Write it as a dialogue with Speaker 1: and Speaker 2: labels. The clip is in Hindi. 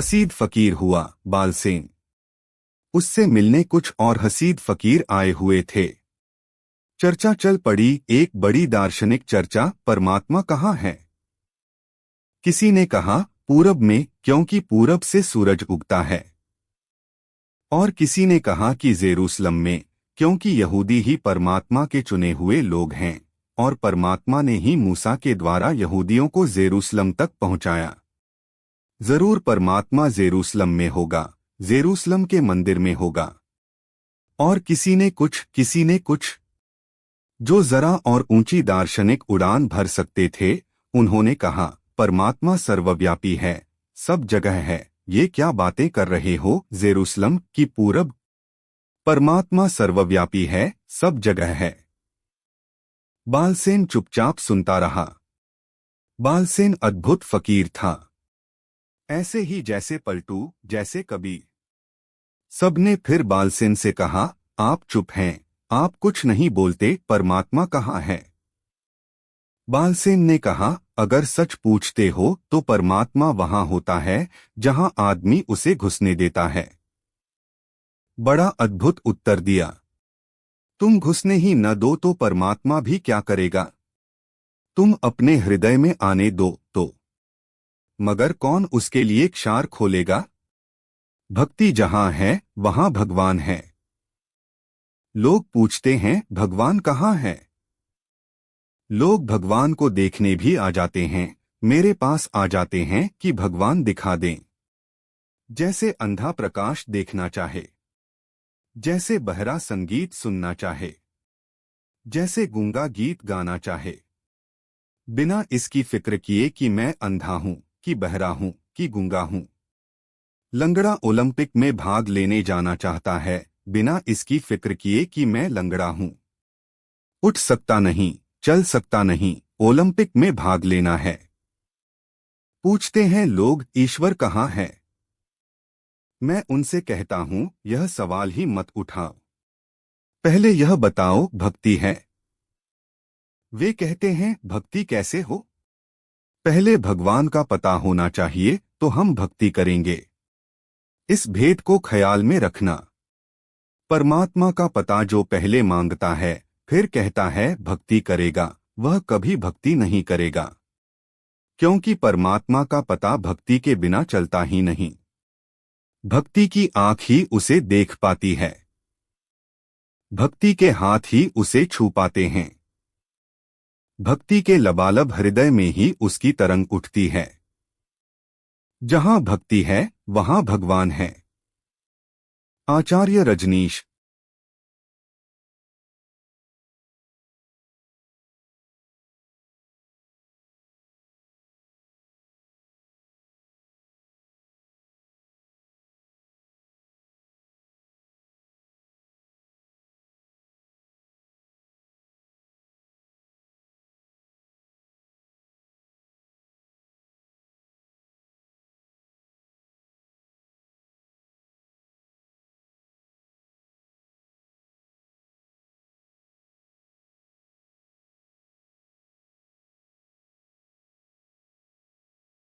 Speaker 1: हसीद फकीर हुआ बालसेन। उससे मिलने कुछ और हसीद फकीर आए हुए थे। चर्चा चल पड़ी, एक बड़ी दार्शनिक चर्चा, परमात्मा कहाँ है। किसी ने कहा पूरब में, क्योंकि पूरब से सूरज उगता है। और किसी ने कहा कि जेरूसलम में, क्योंकि यहूदी ही परमात्मा के चुने हुए लोग हैं और परमात्मा ने ही मूसा के द्वारा यहूदियों को जेरूसलम तक पहुंचाया। जरूर परमात्मा जेरूसलम में होगा, जेरूसलम के मंदिर में होगा। और किसी ने कुछ जो जरा और ऊंची दार्शनिक उड़ान भर सकते थे, उन्होंने कहा परमात्मा सर्वव्यापी है, सब जगह है। ये क्या बातें कर रहे हो, जेरूसलम की पूरब। परमात्मा सर्वव्यापी है, सब जगह है। बालसेन चुपचाप सुनता रहा। बालसेन अद्भुत फकीर था, ऐसे ही जैसे पलटू, जैसे कबीर। सबने फिर बालसेन से कहा, आप चुप हैं, आप कुछ नहीं बोलते, परमात्मा कहाँ है। बालसेन ने कहा, अगर सच पूछते हो तो परमात्मा वहां होता है जहां आदमी उसे घुसने देता है। बड़ा अद्भुत उत्तर दिया। तुम घुसने ही न दो तो परमात्मा भी क्या करेगा। तुम अपने हृदय में आने दो तो। मगर कौन उसके लिए क्षार खोलेगा। भक्ति जहां है वहां भगवान है। लोग पूछते हैं भगवान कहाँ है। लोग भगवान को देखने भी आ जाते हैं, मेरे पास आ जाते हैं कि भगवान दिखा दें। जैसे अंधा प्रकाश देखना चाहे, जैसे बहरा संगीत सुनना चाहे, जैसे गूंगा गीत गाना चाहे, बिना इसकी फिक्र किए कि मैं अंधा हूं, कि बहरा हूं, कि गूंगा हूं। लंगड़ा ओलंपिक में भाग लेने जाना चाहता है, बिना इसकी फिक्र किए कि मैं लंगड़ा हूं। उठ सकता नहीं, चल सकता नहीं, ओलंपिक में भाग लेना है। पूछते हैं लोग ईश्वर कहाँ है। मैं उनसे कहता हूं यह सवाल ही मत उठाओ, पहले यह बताओ भक्ति है। वे कहते हैं भक्ति कैसे हो। पहले भगवान का पता होना चाहिए तो हम भक्ति करेंगे। इस भेद को ख्याल में रखना। परमात्मा का पता जो पहले मांगता है फिर कहता है भक्ति करेगा, वह कभी भक्ति नहीं करेगा, क्योंकि परमात्मा का पता भक्ति के बिना चलता ही नहीं। भक्ति की आंख ही उसे देख पाती है, भक्ति के हाथ ही उसे छू पाते हैं, भक्ति के लबालब हृदय में ही उसकी तरंग उठती है। जहां भक्ति है वहां भगवान है। आचार्य रजनीश।